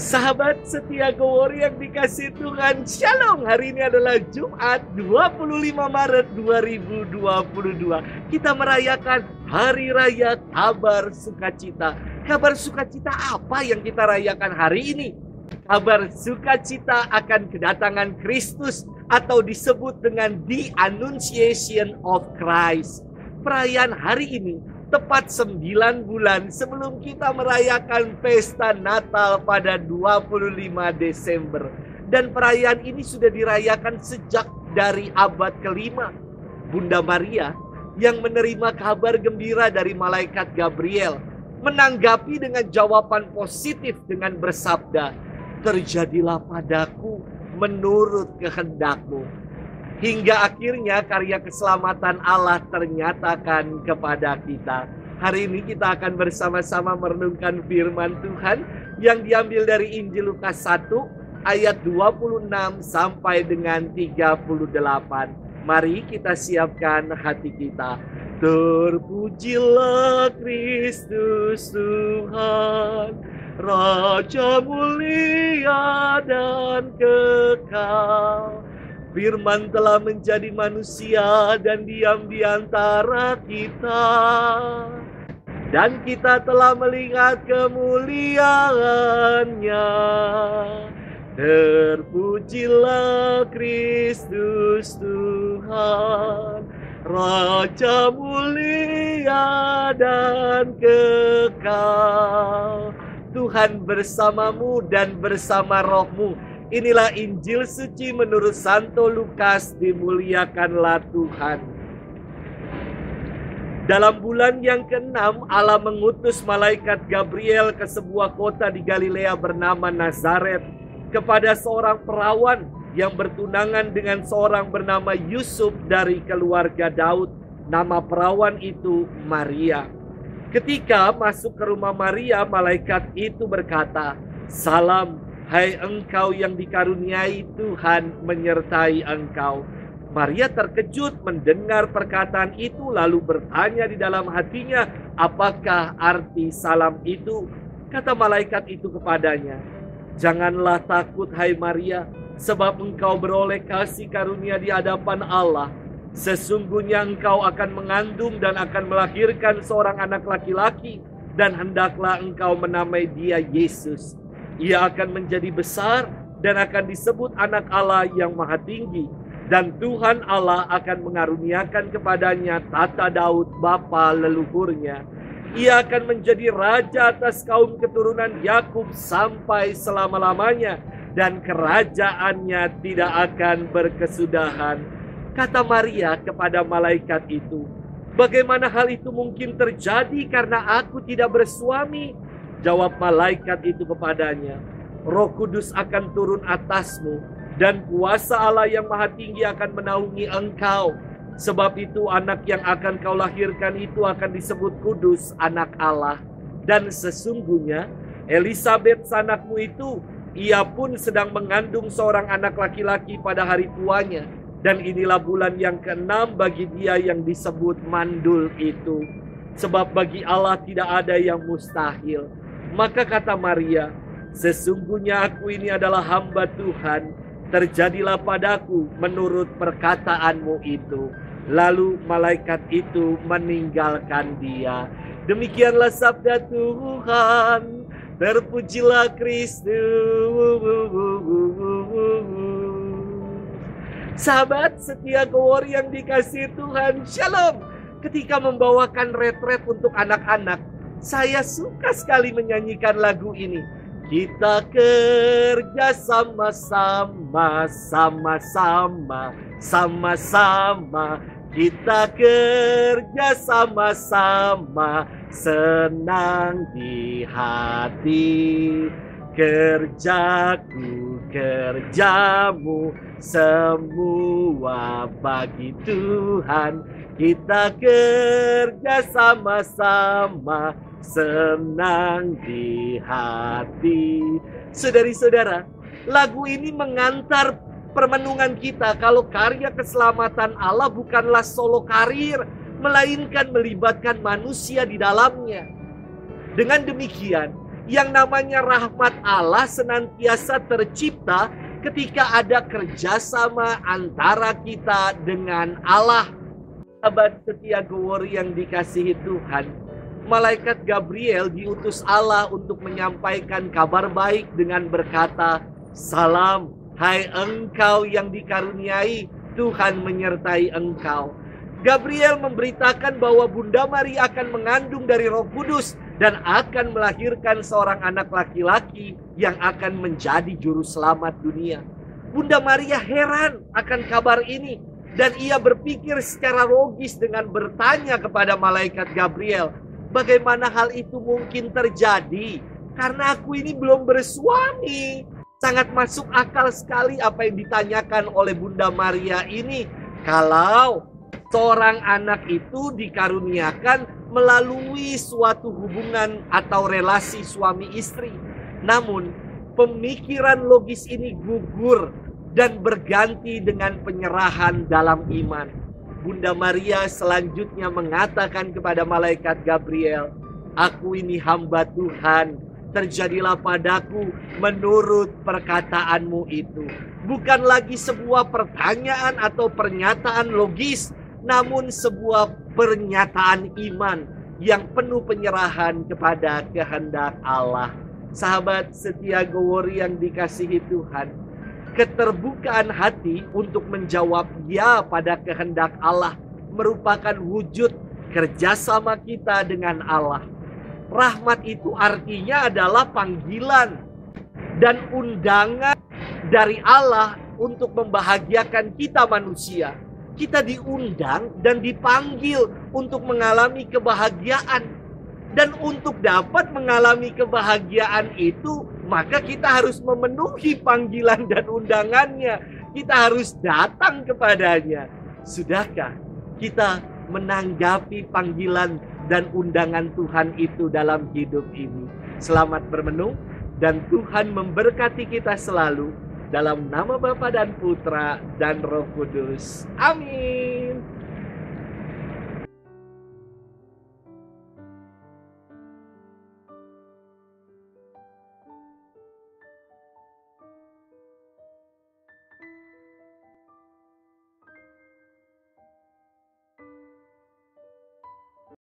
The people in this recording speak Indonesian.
Sahabat setia Go Warrior yang dikasih Tuhan, Shalom. Hari ini adalah Jumat 25 Maret 2022. Kita merayakan Hari Raya Kabar Sukacita. Kabar sukacita apa yang kita rayakan hari ini? Kabar sukacita akan kedatangan Kristus atau disebut dengan The Annunciation of Christ. Perayaan hari ini tepat 9 bulan sebelum kita merayakan pesta Natal pada 25 Desember. Dan perayaan ini sudah dirayakan sejak dari abad ke-5. Bunda Maria yang menerima kabar gembira dari malaikat Gabriel menanggapi dengan jawaban positif dengan bersabda, "Terjadilah padaku menurut kehendakmu." Hingga akhirnya karya keselamatan Allah ternyatakan kepada kita. Hari ini kita akan bersama-sama merenungkan firman Tuhan yang diambil dari Injil Lukas 1 ayat 26 sampai dengan 38. Mari kita siapkan hati kita. Terpujilah Kristus Tuhan, Raja mulia dan kekal. Firman telah menjadi manusia dan diam di antara kita. Dan kita telah melihat kemuliaannya. Terpujilah Kristus Tuhan, Raja mulia dan kekal. Tuhan bersamamu dan bersama rohmu. Inilah Injil suci menurut Santo Lukas, dimuliakanlah Tuhan. Dalam bulan yang ke-6, Allah mengutus malaikat Gabriel ke sebuah kota di Galilea bernama Nazaret kepada seorang perawan yang bertunangan dengan seorang bernama Yusuf dari keluarga Daud. Nama perawan itu Maria. Ketika masuk ke rumah Maria, malaikat itu berkata, "Salam, hai engkau yang dikaruniai Tuhan menyertai engkau." Maria terkejut mendengar perkataan itu lalu bertanya di dalam hatinya, apakah arti salam itu? Kata malaikat itu kepadanya, "Janganlah takut hai Maria, sebab engkau beroleh kasih karunia di hadapan Allah. Sesungguhnya engkau akan mengandung dan akan melahirkan seorang anak laki-laki, dan hendaklah engkau menamai dia Yesus. Ia akan menjadi besar dan akan disebut anak Allah yang maha tinggi. Dan Tuhan Allah akan mengaruniakan kepadanya tahta Daud bapa leluhurnya. Ia akan menjadi raja atas kaum keturunan Yakub sampai selama-lamanya. Dan kerajaannya tidak akan berkesudahan." Kata Maria kepada malaikat itu, "Bagaimana hal itu mungkin terjadi karena aku tidak bersuami?" Jawab malaikat itu kepadanya, "Roh Kudus akan turun atasmu, dan kuasa Allah yang maha tinggi akan menaungi engkau. Sebab itu anak yang akan kau lahirkan itu akan disebut kudus, anak Allah. Dan sesungguhnya Elisabet sanakmu itu, ia pun sedang mengandung seorang anak laki-laki pada hari tuanya. Dan inilah bulan yang ke-6 bagi dia yang disebut mandul itu. Sebab bagi Allah tidak ada yang mustahil." Maka kata Maria, "Sesungguhnya aku ini adalah hamba Tuhan. Terjadilah padaku menurut perkataanmu itu." Lalu malaikat itu meninggalkan dia. Demikianlah sabda Tuhan. Terpujilah Kristus. Sahabat setia Go Warrior yang dikasih Tuhan, Shalom. Ketika membawakan retret untuk anak-anak, saya suka sekali menyanyikan lagu ini. Kita kerja sama-sama, sama-sama, sama-sama. Kita kerja sama-sama, senang di hati. Kerjaku, kerjamu, semua bagi Tuhan. Kita kerja sama-sama, senang di hati. Saudari-saudara, lagu ini mengantar permenungan kita kalau karya keselamatan Allah bukanlah solo karir, melainkan melibatkan manusia di dalamnya. Dengan demikian, Yang namanya rahmat Allah senantiasa tercipta ketika ada kerjasama antara kita dengan Allah. Sahabat setia Gowori yang dikasihi Tuhan, malaikat Gabriel diutus Allah untuk menyampaikan kabar baik dengan berkata, "Salam, hai engkau yang dikaruniai, Tuhan menyertai engkau." Gabriel memberitakan bahwa Bunda Maria akan mengandung dari Roh Kudus dan akan melahirkan seorang anak laki-laki yang akan menjadi juru selamat dunia. Bunda Maria heran akan kabar ini dan ia berpikir secara logis dengan bertanya kepada malaikat Gabriel, bagaimana hal itu mungkin terjadi? Karena aku ini belum bersuami. Sangat masuk akal sekali apa yang ditanyakan oleh Bunda Maria ini. Kalau seorang anak itu dikaruniakan melalui suatu hubungan atau relasi suami istri. Namun, pemikiran logis ini gugur dan berganti dengan penyerahan dalam iman. Bunda Maria selanjutnya mengatakan kepada malaikat Gabriel, "Aku ini hamba Tuhan, terjadilah padaku menurut perkataanmu itu." Bukan lagi sebuah pertanyaan atau pernyataan logis, namun sebuah pernyataan iman yang penuh penyerahan kepada kehendak Allah. Sahabat setia Gowori yang dikasihi Tuhan, keterbukaan hati untuk menjawab ya pada kehendak Allah merupakan wujud kerjasama kita dengan Allah. Rahmat itu artinya adalah panggilan dan undangan dari Allah untuk membahagiakan kita manusia. Kita diundang dan dipanggil untuk mengalami kebahagiaan. Dan untuk dapat mengalami kebahagiaan itu, maka kita harus memenuhi panggilan dan undangannya. Kita harus datang kepadanya. Sudahkah kita menanggapi panggilan dan undangan Tuhan itu dalam hidup ini? Selamat bermenung dan Tuhan memberkati kita selalu. Dalam nama Bapa dan Putra dan Roh Kudus. Amin.